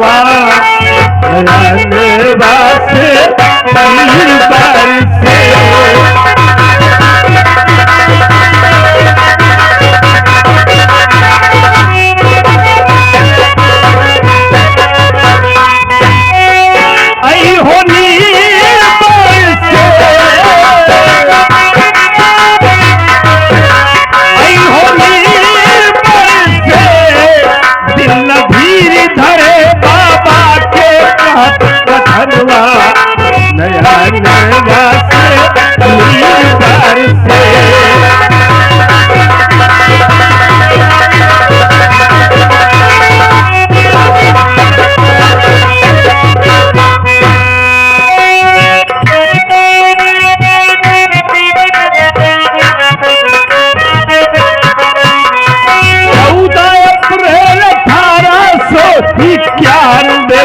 कथनवा वास आई होनी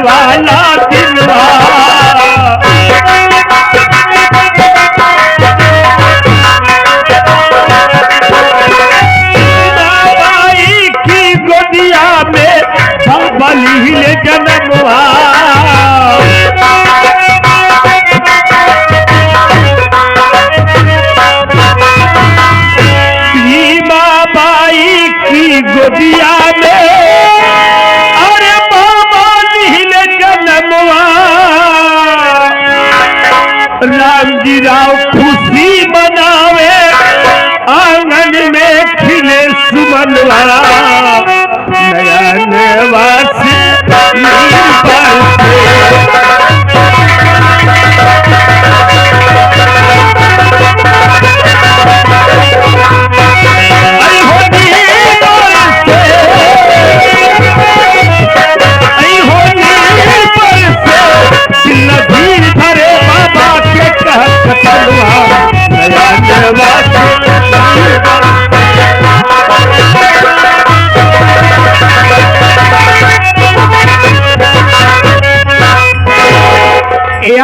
वाला दिलवा बाबाई की गोदिया में बबली जन्मवा बाबाई की गोदिया में राम जी राव खुशी मनावे आंगन में खिले सुमनवा नयन वास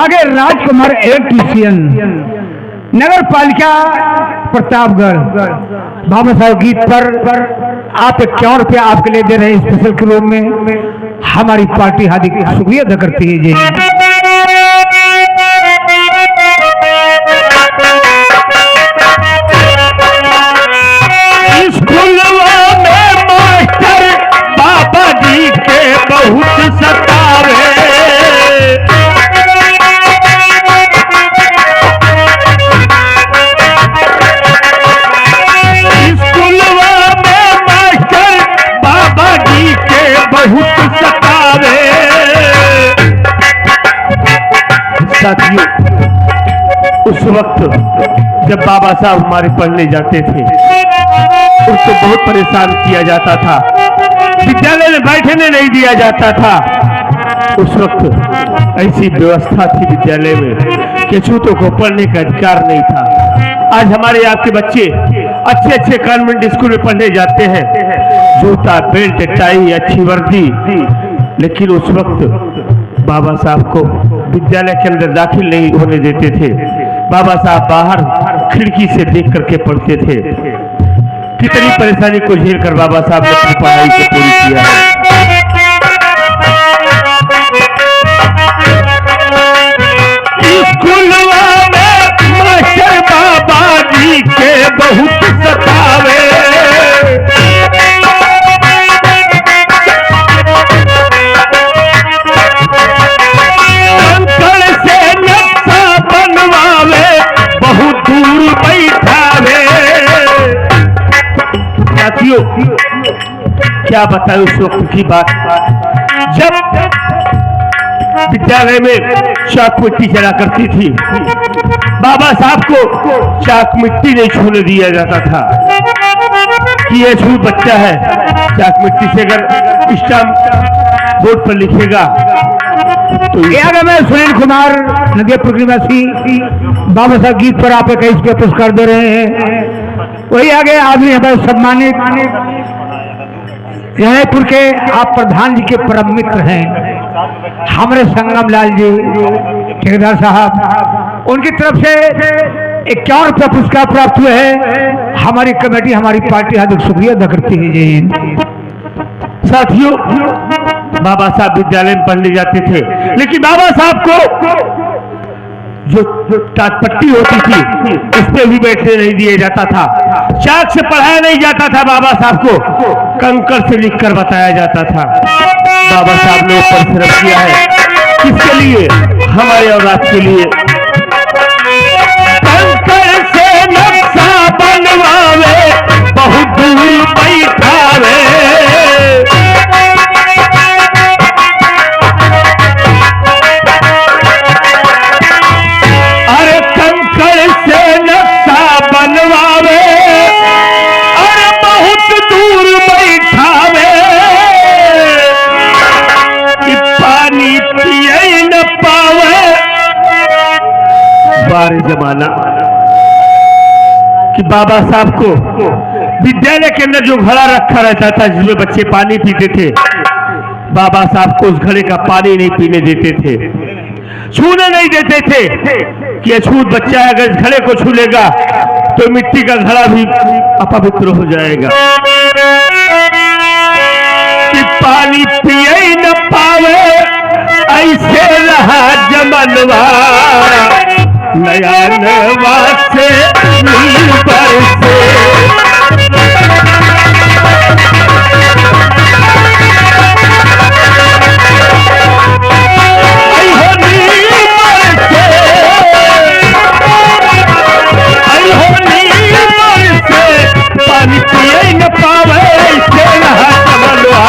आगे राजकुमार इलेक्ट्रीशियन नगर पालिका प्रतापगढ़ बाबा साहब गीत पर आप 51 रुपया आपके लिए दे रहे हैं स्पेशल के रूप में। हमारी पार्टी हार्दिक शुक्रिया अदा करती है जी। बाबा जी के बहुत सतावे बहुत सतावे। साथियों, उस वक्त जब बाबा साहब हमारे पढ़ने जाते थे उसको बहुत परेशान किया जाता था, विद्यालय में बैठने नहीं दिया जाता था। उस वक्त ऐसी व्यवस्था थी विद्यालय में कि छूतों को पढ़ने का अधिकार नहीं था। आज हमारे आपके बच्चे अच्छे अच्छे कॉन्वेंट स्कूल में पढ़ने जाते हैं, जूता बेल्ट टाई अच्छी वर्दी, लेकिन उस वक्त बाबा साहब को विद्यालय के अंदर दाखिल नहीं होने देते थे। बाबा साहब बाहर खिड़की से देख करके पढ़ते थे। कितनी परेशानी को झेल कर बाबा साहब ने अपनी पढ़ाई को पूरी किया है। स्कूलवा में मास्टर बाबा जी के बहुत सतावे। बहुत दूर बैठावे। साथियों, क्या बताएं उस वक्त की बात, जब विद्यालय में चाक मिट्टी चला करती थी, बाबा साहब को चाक मिट्टी नहीं छूने दिया जाता था कि ये छू बच्चा है, चाक मिट्टी से अगर स्टाम्प बोर्ड पर लिखेगा तो आगे मैं सुनील कुमार नदियापुर निवासी बाबा साहब गीत पर आप 21 रुपया पुरस्कार दे रहे हैं। वही आगे आदमी हमारे सम्मानित जयपुर के आप प्रधान जी के परम मित्र हैं हमारे संगम लाल जी ठेकेदार साहब, उनकी तरफ से 51 रुपया पुरस्कार प्राप्त हुए हैं। हमारी कमेटी हमारी पार्टी हार्दिक शुक्रिया अदा करती है। जय हिंद। साथियों, बाबा साहब विद्यालय में पढ़ने जाते थे, लेकिन बाबा साहब को जो टाटपट्टी होती थी उस पर भी बैठने नहीं दिया जाता था, चाक से पढ़ाया नहीं जाता था, बाबा साहब को कंकड़ से लिखकर बताया जाता था। बाबा साहब ने परिश्रम किया है, किसके लिए? हमारे औलाद के लिए। कंकड़ से नक्शा बनवावे, बहुत दूर बैठावे, अरे कंकड़ से नक्शा बनवावे, अरे बहुत दूर बैठावे, कि पानी पिए न पावे। बार जमाना कि बाबा साहब को विद्यालय के अंदर जो घड़ा रखा रहता था जिसमें बच्चे पानी पीते थे, बाबा साहब को उस घड़े का पानी नहीं पीने देते थे, छूने नहीं देते थे कि अछूत बच्चा अगर इस घड़े को छू लेगा तो मिट्टी का घड़ा भी अपवित्र हो जाएगा। कि पानी पिए न पावे, ऐसे रहा जमनवा, नया नवा से नील बरसे। पानी पिए न पावे, ऐसे रहा जमनवा,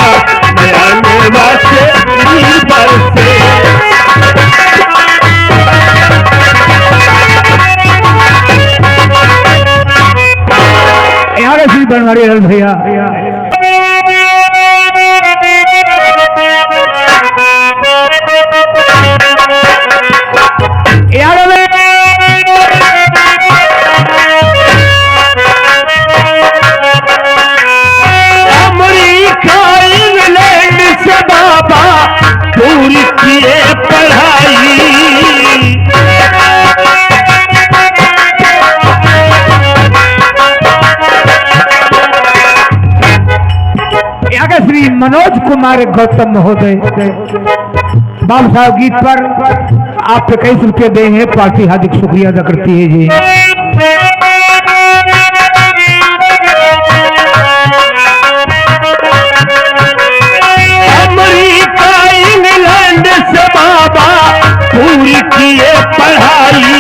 नया नवा से नील बरसे। श्री बनवारी लाल भैया अमेरिका इंग्लैंड से बाबा पूरी किए पढ़ाई, श्री मनोज कुमार गौतम महोदय बाबू साहब गीत पर आप 21 रुपये दे हैं, पार्टी हार्दिक शुक्रिया अदा करती है जी। अमेरिका इंग्लैंड से बाबा पूरी किए पढ़ाई,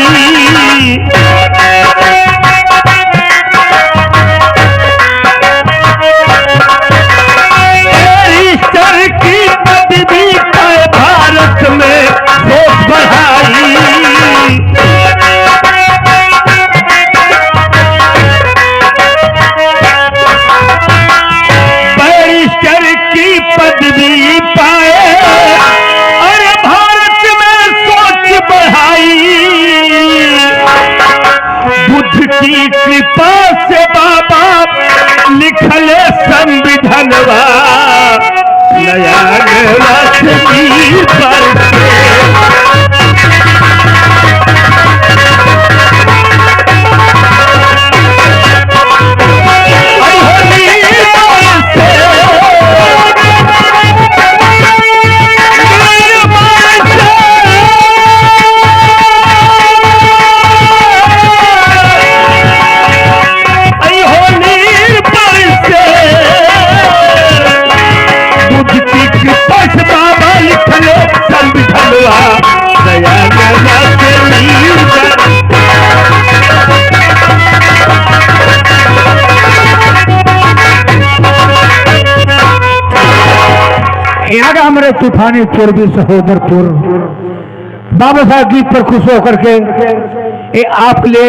की पदवी पर भारत में सोच बढ़ाई, बैरिस्टर की पदवी पाए और भारत में सोच बढ़ाई, बुद्ध की कृपा से बाबा लिखले संविधानवा, नया नवा से नील बरसे। यहाँ का हमारे तूफानी पूर्वी सहोदरपुर बाबा साहब गीत पर खुश होकर के आप ले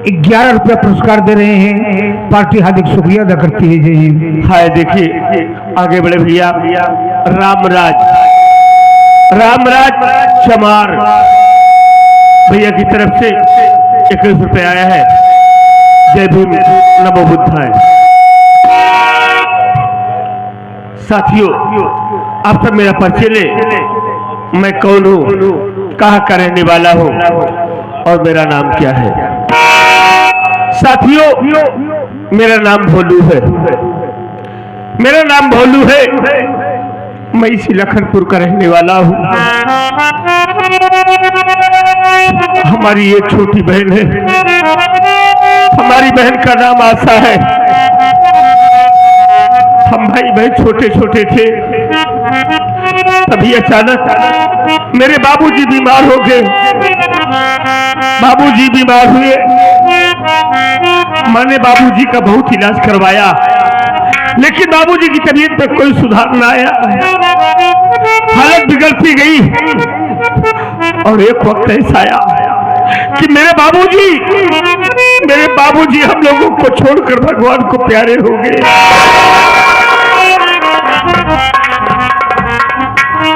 11 रुपया पुरस्कार दे रहे हैं, पार्टी हार्दिक शुक्रिया अदा करती है जी। हाय देखिए आगे बढ़े भैया, रामराज चमार भैया की तरफ से 21 रुपये आया है। जय भीम नमो बुद्धाय। साथियों आप सब मेरा परिचय ले, मैं कौन हूँ, कहाँ का रहने वाला हूँ और मेरा नाम क्या है। साथियों मेरा नाम भोलू है, मेरा नाम भोलू है। मैं इसी लखनपुर का रहने वाला हूँ। हमारी एक छोटी बहन है, हमारी बहन का नाम आशा है। हम भाई बहन छोटे छोटे थे, तभी अचानक मेरे बाबूजी बीमार हो गए। बाबूजी बीमार हुए, मैंने बाबूजी का बहुत इलाज करवाया, लेकिन बाबूजी की तबीयत में कोई सुधार न आया। हालत बिगड़ती गई और एक वक्त ऐसा आया कि मेरे बाबूजी हम लोगों को छोड़कर भगवान को प्यारे हो गए।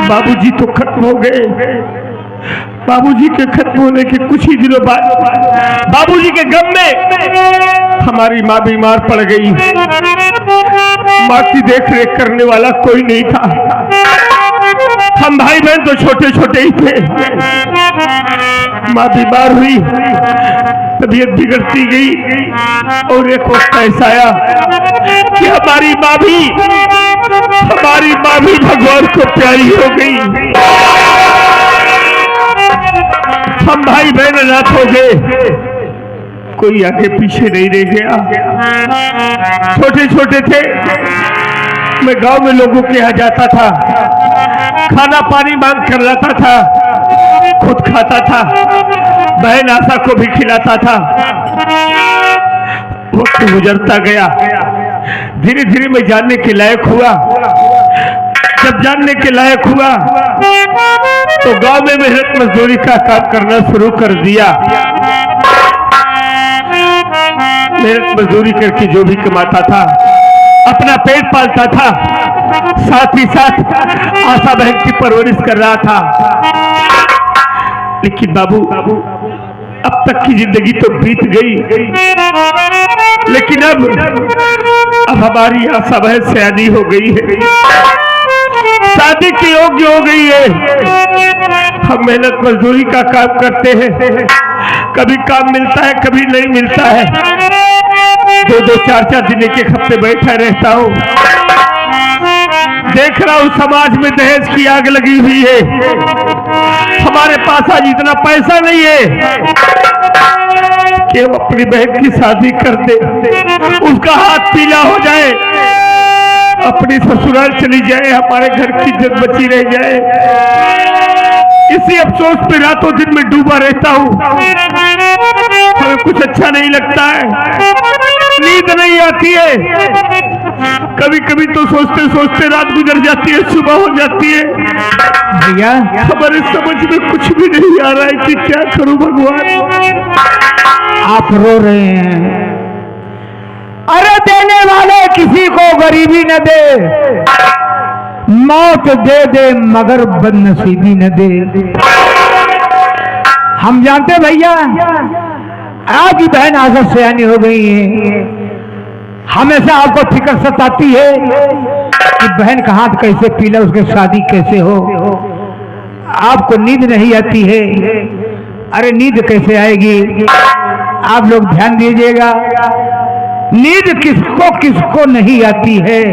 बाबूजी तो खत्म हो गए। बाबूजी के खत्म होने के कुछ ही दिनों बाद बाबूजी के गम में हमारी माँ बीमार पड़ गई। माँ की देख रेख करने वाला कोई नहीं था। हम भाई बहन तो छोटे छोटे ही थे। माँ बीमार हुई, तबीयत बिगड़ती गई और एक वक्त ऐसा आया कि हमारी माँ भी भगवान को प्यारी हो गई। हम भाई बहन अनाथ हो गए, कोई आगे पीछे नहीं रह गया। छोटे छोटे थे, मैं गांव में लोगों के यहाँ जाता था, खाना पानी मांग कर लाता था, खुद खाता था, बहन आशा को भी खिलाता था। वक्त गुजरता गया, धीरे धीरे मैं जानने के लायक हुआ। जब जानने के लायक हुआ तो गांव में मेहनत मजदूरी का काम करना शुरू कर दिया। मेहनत मजदूरी करके जो भी कमाता था अपना पेट पालता था, साथ ही साथ आशा बहन की परवरिश कर रहा था। लेकिन बाबू अब तक की जिंदगी तो बीत गई, लेकिन अब हमारी आशा बहन सयानी हो गई है, शादी के योग्य हो गई है। हम मेहनत मजदूरी का काम करते हैं, कभी काम मिलता है कभी नहीं मिलता है। 2-2 4-4 दिन के हफ्ते बैठा रहता हूँ। देख रहा हूँ समाज में दहेज की आग लगी हुई है। हमारे पास आज इतना पैसा नहीं है कि हम अपनी बहन की शादी कर दे, उसका हाथ पीला हो जाए, अपनी ससुराल चली जाए, हमारे घर की इज्जत बची रह जाए। इसी अफसोस पे रातों दिन में डूबा रहता हूँ। हमें कुछ अच्छा नहीं लगता है, नींद नहीं आती है। कभी कभी तो सोचते सोचते रात गुजर जाती है, सुबह हो जाती है। भैया हमारे समझ में कुछ भी नहीं आ रहा है कि क्या करूं भगवान। आप रो रहे हैं। अरे देने वाले किसी को गरीबी न दे, मौत दे दे मगर बदनसीबी न दे। हम जानते भैया आज ही बहन आशा सयानी हो गई है। हमेशा आपको फिक्र सताती है कि बहन का हाथ कैसे पीला, उसके शादी कैसे हो। आपको नींद नहीं आती है। अरे नींद कैसे आएगी? आप लोग ध्यान दीजिएगा, नींद किसको किसको नहीं आती है।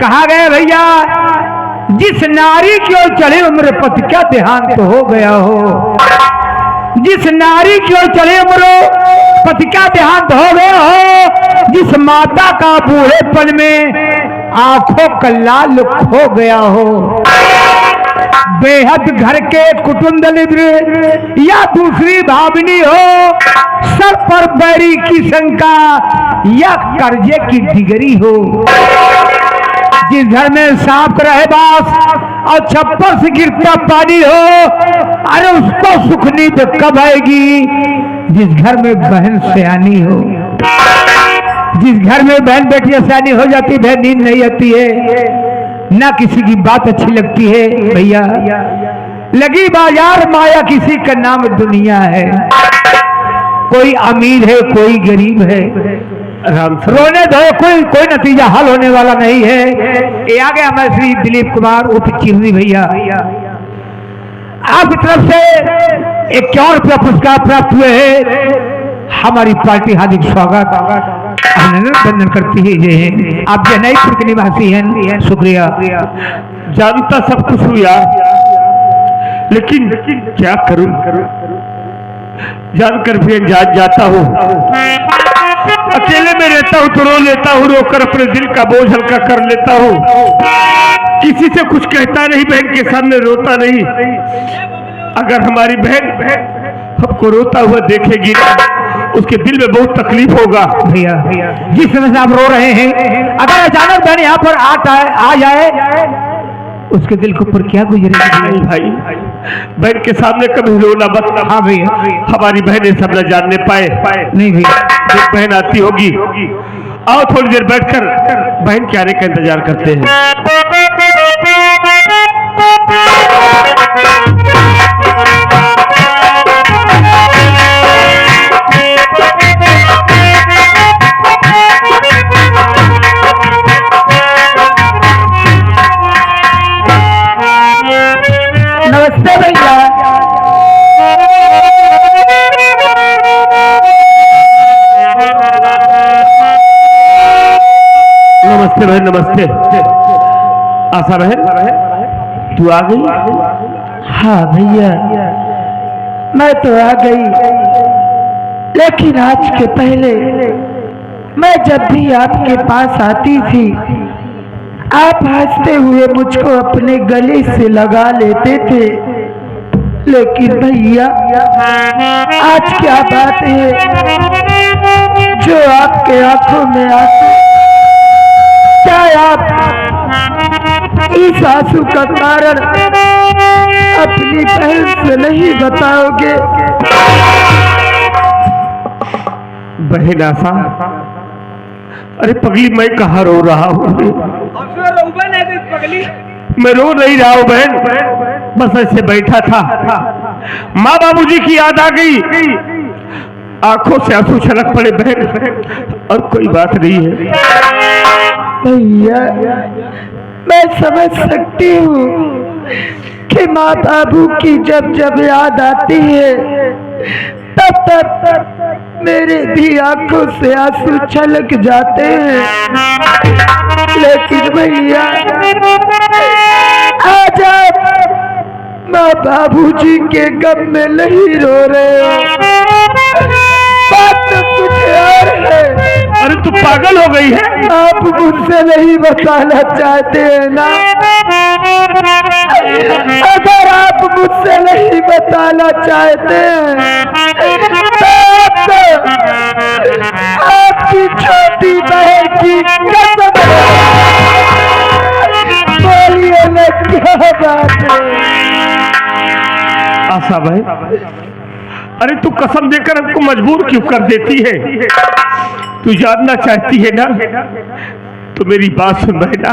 कहा गया भैया, जिस नारी की ओर चले उम्र पति का देहांत हो गया हो। जिस नारी की ओर चले उम्र पति का देहांत हो गया हो। जिस माता का बूढ़ेपन में आंखों का लाल खो गया हो। बेहद घर के कुटुंब दरिद्र या दूसरी भावनी हो, सर पर बैरी की शंका या कर्जे की डिगरी हो। जिस घर में सांप रहे बास और छप्पर से गिरता पानी हो, अरे उसको सुख नींद कब आएगी? जिस घर में बहन सयानी हो, जिस घर में बहन बेटियां सयानी हो जाती है, नींद नहीं आती है, ना किसी की बात अच्छी लगती है। भैया लगी बाजार माया, किसी का नाम दुनिया है। कोई अमीर है कोई गरीब है, रोने दो, कोई नतीजा हल होने वाला नहीं है। ये आ गया मैं श्री दिलीप कुमार उप चिरनी भैया, आपकी तरफ से 51 रुपया पुरस्कार प्राप्त हुए हैं। हमारी पार्टी हार्दिक स्वागत। अभिनंदन करती है। ये आप जयपुर के निवासी हैं, शुक्रिया। जानता सब कुछ हूँ यार, लेकिन क्या करूं, जानकर भी अनजान जाता हूँ। अकेले में रहता हूँ तो रो लेता हूँ, रोकर अपने दिल का बोझ हल्का कर लेता हूँ। किसी से कुछ कहता नहीं, बहन के सामने रोता नहीं। अगर हमारी बहन हमको रोता हुआ देखेगी ना, उसके दिल में बहुत तकलीफ होगा। भैया जिस समय से आप रो रहे हैं, अगर अचानक बहन यहाँ पर आ जाए उसके दिल के ऊपर क्या गुजरेगी? नहीं भाई, बहन के सामने कभी रोना मत। हाँ भैया, हमारी बहनें सब न जानने पाए। नहीं भैया, जब बहन आती होगी, आओ थोड़ी देर बैठकर बहन के आने का इंतजार करते हैं। नमस्ते भैया। नमस्ते बहन, नमस्ते। आशा बहन, तू आ गई? हाँ भैया, मैं तो आ गई, लेकिन आज के पहले मैं जब भी आपके पास आती थी, आप हंसते हुए मुझको अपने गले से लगा लेते थे। लेकिन भैया आज क्या बात है जो आपके आंखों में आंसू? क्या आप इस आंसू का कारण अपनी बहन से नहीं बताओगे? बहन आशा, अरे पगली, मैं कहाँ रो रहा हूँ? मैं रो नहीं रहा हूँ बहन, बस ऐसे बैठा था, माँ बाबूजी की याद आ गई, आंखों से आंसू छलक पड़े बहन, और कोई बात नहीं है। भैया मैं समझ सकती हूँ कि माँ बाबू की जब जब याद आती है तब तब मेरे भी आंखों से आंसू छलक जाते हैं। लेकिन भैया आज आप माँ बाबूजी के गम में नहीं रो रहे हो, बात तो कुछ और है। अरे तू पागल हो गई है? आप मुझसे नहीं बताना चाहते हैं ना? अगर आप मुझसे नहीं बताना चाहते हैं तो आपकी छोटी बहन की कसम, बोलिए ना क्या बात है? आशा बहन, अरे तू कसम देकर हमको मजबूर क्यों कर देती है? तू जानना चाहती है ना, तो मेरी बात सुन बहना।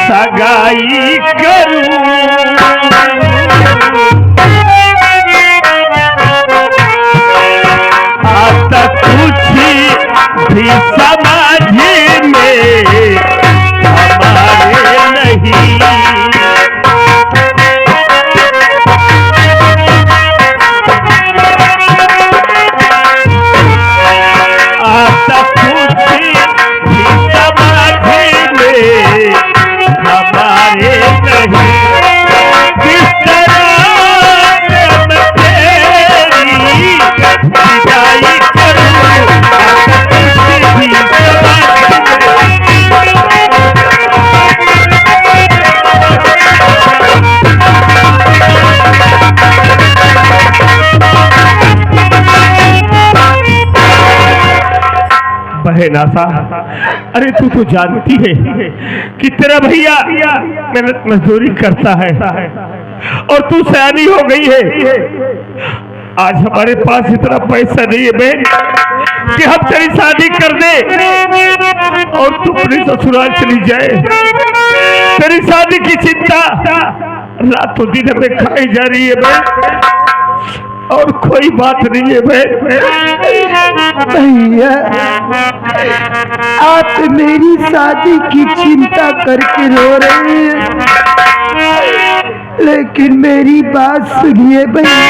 सगाई करूं आता कुछ भी समझ में हमारे नहीं। आता कुछ भी समझ में हमारे नहीं। किस तरह मैं तेरी विदाई करूं, कुछ भी बहन आशा, अरे तू तो जानती है कि तेरा भैया मेहनत मजदूरी करता है और तू सयानी हो गई है। आज हमारे पास इतना पैसा नहीं है बहन कि हम तेरी शादी कर दे और तू अपने ससुराल चली जाए। तेरी शादी की चिंता रातों दिन हमें खाई जा रही है बहन, और कोई बात नहीं है बहन। भैया आप मेरी शादी की चिंता करके रो रहे हैं, लेकिन मेरी बात सुनिए भैया।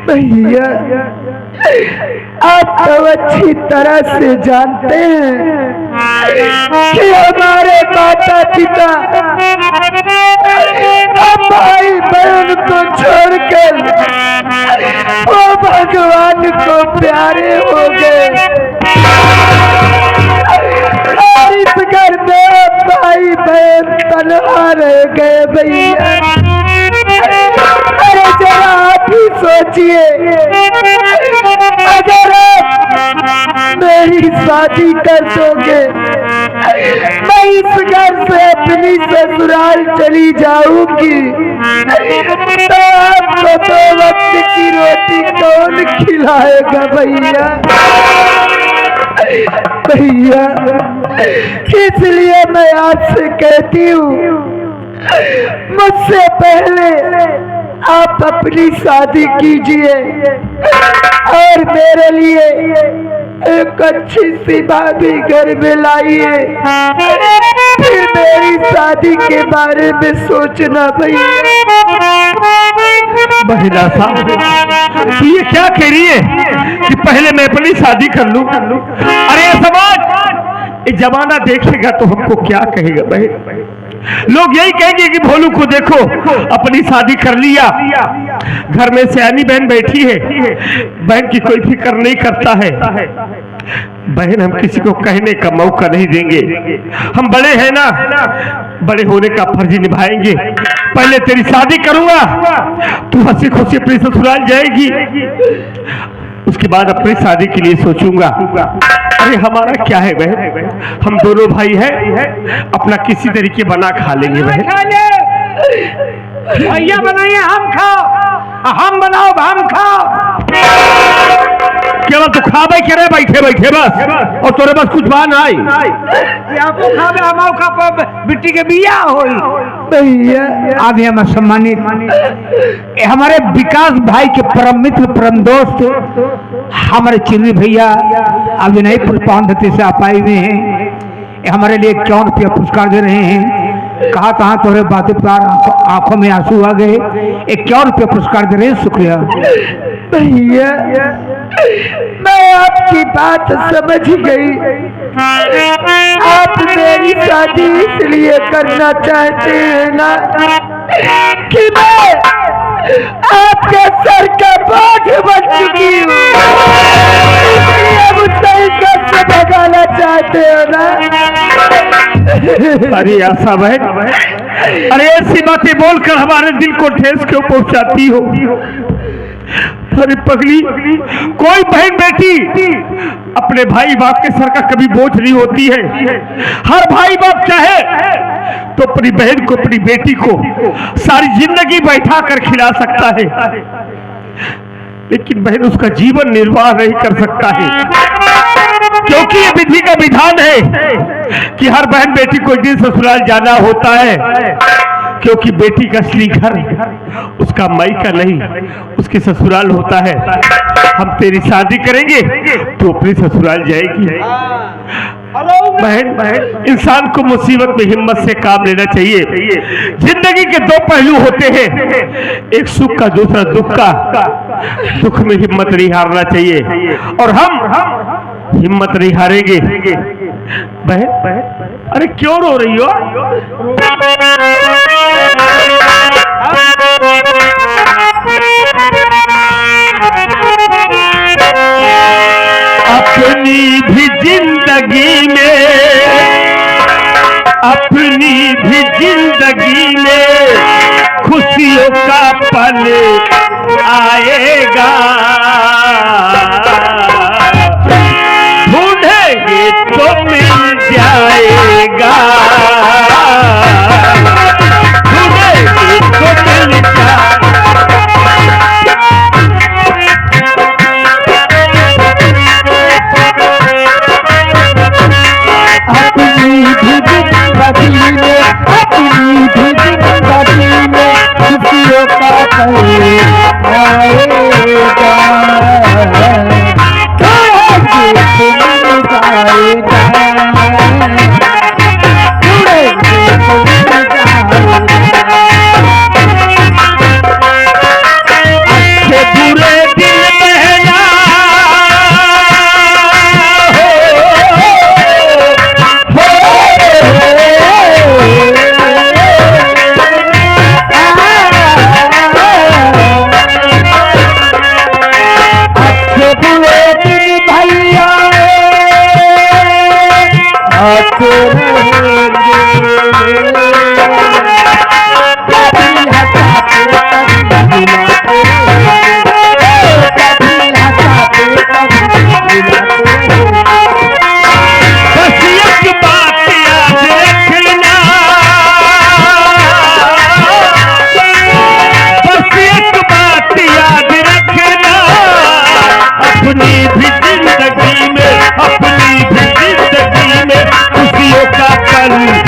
भैया आप तो अच्छी तरह से जानते हैं कि हमारे माता पिता भाई बहन को छोड़कर वो भगवान को प्यारे हो गए, और इस घर में भाई बहन तन्हा रह गए। भैया अरे जरा आप ही सोचिए, अगर आप मेरी शादी कर दोगे, मैं इस घर से अपनी ससुराल चली जाऊंगी, तो आपको 2 वक्त की रोटी कौन खिलाएगा? भैया भैया इसलिए मैं आपसे कहती हूँ, मुझसे पहले आप अपनी शादी कीजिए और मेरे लिए एक अच्छी सी भाभी घर में लाइए, फिर मेरी शादी के बारे में सोचना। भैया महिला साहब तू ये क्या कह रही है कि पहले मैं अपनी शादी कर लूं? अरे समाज ये जमाना देखेगा तो हमको क्या कहेगा बहन? लोग यही कहेंगे कि भोलू को देखो अपनी शादी कर लिया, घर में सयानी बहन बैठी है, बहन की कोई फिक्र नहीं करता है। बहन हम किसी को कहने का मौका नहीं देंगे, हम बड़े हैं ना, बड़े होने का फर्ज निभाएंगे। पहले तेरी शादी करूंगा, तू हंसी खुशी अपनी ससुराल जाएगी, उसके बाद अपनी शादी के लिए सोचूंगा। अरे हमारा क्या है बहन, हम दोनों भाई हैं, अपना किसी तरीके बना खा लेंगे बहन। भैया बनाइए हम खाओ, हम बनाओ हम खाओ। केवल तू खा भाई करे बैठे बैठे बस, और तोरे बस कुछ बात आई आपको खावे हमाओ का मिट्टी के बिया होई। भैया आगे हम सम्मानित हमारे विकास भाई के परम मित्र परम दोस्त हमारे चिन्नी भैया अभिनय पुष्पांधति से आपाई हुए हैं, हमारे लिए 51 रुपया पुरस्कार दे रहे हैं। कहा कहाँ तोरे बातें प्यार आंखों में आंसू आ गए, 51 रुपया पुरस्कार दे रहे हैं। शुक्रिया भैया, मैं आपकी बात समझ गई। आप मेरी शादी इसलिए करना चाहते हैं ना कि मैं आपके सर का बोझ बन चुकी हूँ, इसलिए मुझसे इस घर से भगाना चाहते हो ना। अरे आशा बहन, अरे ऐसी बातें बोलकर हमारे दिल को ठेस क्यों पहुंचाती हो? अरे पगली, कोई बहन बेटी अपने भाई बाप के सर का कभी बोझ नहीं होती है। हर भाई बाप चाहे तो अपनी बहन को, अपनी बेटी को सारी जिंदगी बैठा कर खिला सकता है, लेकिन बहन उसका जीवन निर्वाह नहीं कर सकता है, क्योंकि ये विधि का विधान है कि हर बहन बेटी को एक दिन ससुराल जाना होता है, क्योंकि बेटी का असली घर उसका मायका नहीं, उसके ससुराल होता है। हम तेरी शादी करेंगे तो अपनी ससुराल जाएगी। बहन, इंसान को मुसीबत में हिम्मत से काम लेना चाहिए। जिंदगी के दो पहलू होते हैं, एक सुख का, दूसरा दुख का। दुख में हिम्मत नहीं हारना चाहिए, और हम हिम्मत नहीं हारेंगे। बहन, अरे क्यों रो रही हो? अपनी भी जिंदगी में, अपनी भी जिंदगी में खुशियों का पल आएगा, ढूंढेंगे तो मिल जाएगा, ढूंढेंगे तो मिल जाएगा। अपनी भी जिंदगी में खुशियों का पल